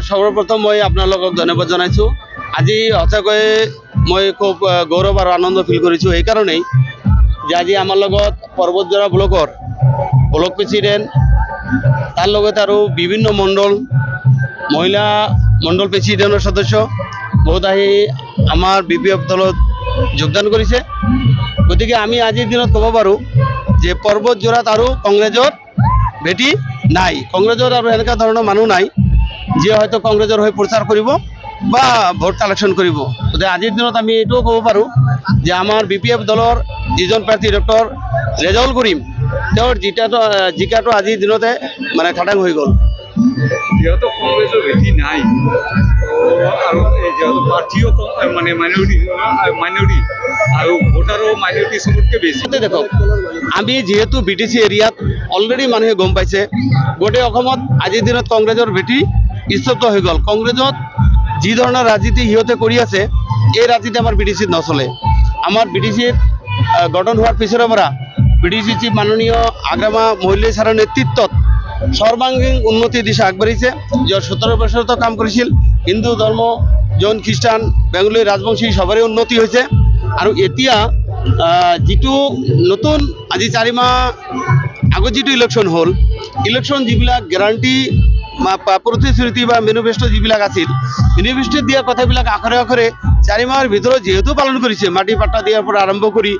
সৰ্বপ্ৰথম মই আপোনালোকক ধন্যবাদ জনাইছোঁ। আজি সঁচাকৈ মই খুব গৌৰৱ আৰু আনন্দ ফিল কৰিছোঁ এই কাৰণেই যে আজি আমাৰ লগত পৰ্বতজৰা ব্লকৰ ব্লক প্ৰেচিডেণ্ট তাৰ লগতে আৰু বিভিন্ন মণ্ডল মহিলা মণ্ডল প্ৰেচিডেণ্টৰ সদস্য বহুত আহি আমাৰ BPF দলত যোগদান কৰিছে। গতিকে আমি আজিৰ দিনত ক'ব পাৰোঁ যে পৰ্বতজৰাত আৰু কংগ্ৰেছৰ ভেটি নাই, কংগ্ৰেছৰ আৰু এনেকুৱা ধৰণৰ মানুহ নাই যিয়ে হয়তো কংগ্ৰেছৰ হৈ প্ৰচাৰ কৰিব বা ভোট কালেকশ্যন কৰিব। গতিকে আজিৰ দিনত আমি এইটোও ক'ব পাৰোঁ যে আমাৰ BPF দলৰ যিজন প্ৰাৰ্থী ডক্টৰ ৰেজাউল কৰিম তেওঁৰ জিকাটো আজিৰ দিনতে মানে খাটাং হৈ গ'ল। যেহেতু কংগ্ৰেসেৰ ভেটি নাই আৰু যেহেতু পাৰ্টিও মানে মাইনৰিটি আৰু ভোটাৰও মাইনৰিটি সবতকে বেশি। দেখক আমি যিহেতু BTC এৰিয়াত অলৰেডি মানুহে গম পাইছে গোটেই অসমত আজিৰ দিনত কংগ্ৰেছৰ ভেটি স্তব্ধ হৈ গ'ল। কংগ্ৰেছত যি ধৰণৰ ৰাজনীতি সিহঁতে কৰি আছে এই ৰাজনীতি আমাৰ BTCত নচলে। আমাৰ BTCত গঠন হোৱাৰ পিছৰে পৰা BTC চিফ মাননীয় আগ্ৰামা মহিলা ছাৰৰ নেতৃত্বত সৰ্বাংগীন উন্নতিৰ দিশা আগবাঢ়িছে। যোৱা 17 বছৰতো কাম কৰিছিল। হিন্দু ধৰ্ম, জৈন, খ্ৰীষ্টান, বেংগলী, ৰাজবংশী সবৰে উন্নতি হৈছে। আৰু এতিয়া যিটো নতুন আজি 4 মাহ আগত যিটো ইলেকশ্যন হ'ল, ইলেকশ্যন যিবিলাক গেৰাণ্টি প্ৰতিশ্ৰুতি বা মেনিফেষ্টো যিবিলাক আছিল, মেনিফেষ্টোত দিয়া কথাবিলাক আখৰে আখৰে 4 মাহৰ ভিতৰত যিহেতু পালন কৰিছে, মাটি পাট্টা দিয়াৰ পৰা আৰম্ভ কৰি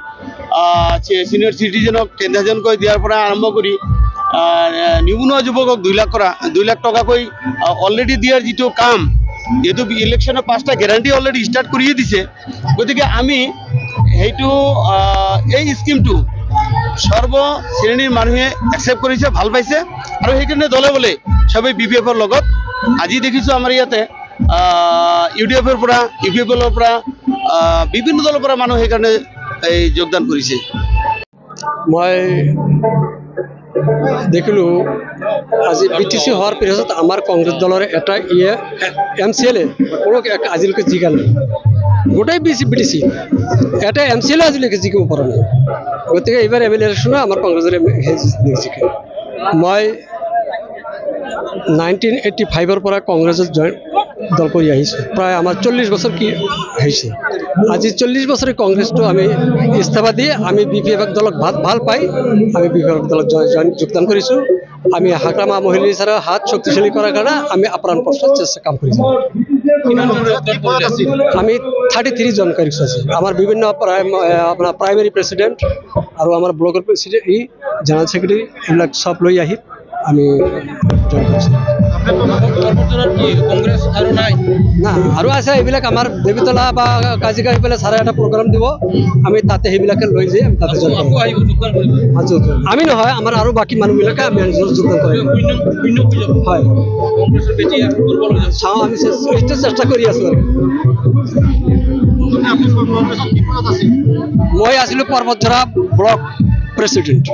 ছিনিয়ৰ চিটিজেনক 10,000কৈ দিয়াৰ পৰা আৰম্ভ কৰি নিবনুৱা যুৱকক 2 লাখ টকাকৈ অলৰেডি দিয়াৰ যিটো কাম, যিহেতু ইলেকশ্যনৰ 5টা গেৰাণ্টি অলৰেডি ষ্টাৰ্ট কৰিয়ে দিছে। গতিকে আমি সেইটো এই স্কিমটো সৰ্ব শ্ৰেণীৰ মানুহে একচেপ্ট কৰিছে, ভাল পাইছে আৰু সেইকাৰণে দলে বলে সবেই BPFৰ লগত আজি দেখিছোঁ আমাৰ ইয়াতে UDFৰ পৰা UPFৰ পৰা বিভিন্ন দলৰ পৰা মানুহ সেইকাৰণে এই যোগদান কৰিছে। মই দেখিলোঁ আজি BTC হোৱাৰ পিছত আমাৰ কংগ্ৰেছ দলৰ এটা MCLA কোনো আজিলৈকে জিকা নাই। গোটেই BTC এটা MCLA আজিলৈকে জিকিব পৰা নাই। গতিকে এইবাৰ MLA ইলেকশ্যনে আমাৰ কংগ্ৰেছৰ জিকে। মই 1985ৰ পৰা কংগ্ৰেছত দল কৰি আহিছোঁ। প্ৰায় আমাৰ 40 বছৰ কি হৈছে। আজি 40 বছৰে কংগ্ৰেছটো আমি ইস্তফা দি আমি BPF দলক ভাল পাই আমি BPF দলত যোগদান কৰিছোঁ। আমি আগ্ৰামা মহিলা ছাৰৰ হাত শক্তিশালী কৰাৰ কাৰণে আমি আপ্ৰাণ চেষ্টা কাম কৰিছোঁ। আমি 33 জন কৰিছোঁ। আমাৰ বিভিন্ন আপোনাৰ প্ৰাইমেৰী প্ৰেচিডেণ্ট আৰু আমাৰ ব্লকৰ প্ৰেচিডেণ্ট জেনেৰেল ছেক্ৰেটাৰী এইবিলাক চব লৈ আহি আমি জইন কৰিছোঁ। না আৰু আছে এইবিলাক আমাৰ দেৱীতলা বা কাজিকা সেইফালে ছাৰে এটা প্ৰগ্ৰাম দিব, আমি তাতে সেইবিলাকে লৈ যাই আমি তাতে জইন কৰিম। আমি নহয়, আমাৰ আৰু বাকী মানুহবিলাকে আমি যোগদান কৰিম। হয়, চাওঁ আমি চেষ্টা কৰি আছোঁ। মই আছিলোঁ পৰ্বতজৰা ব্লক প্ৰেচিডেণ্ট।